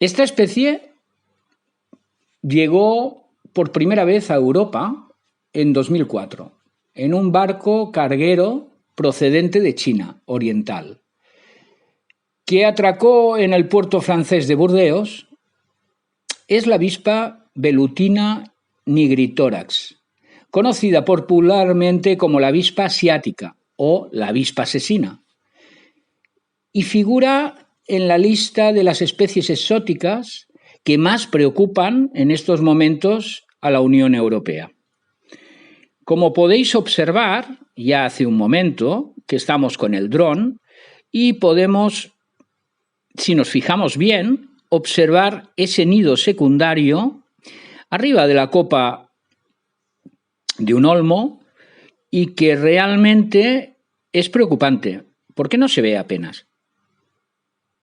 Esta especie llegó por primera vez a Europa en 2004, en un barco carguero procedente de China oriental, que atracó en el puerto francés de Burdeos. Es la avispa Velutina nigritórax, conocida popularmente como la avispa asiática o la avispa asesina, y figura en la lista de las especies exóticas que más preocupan en estos momentos a la Unión Europea. Como podéis observar, ya hace un momento que estamos con el dron y podemos, si nos fijamos bien, observar ese nido secundario arriba de la copa de un olmo y que realmente es preocupante porque no se ve apenas.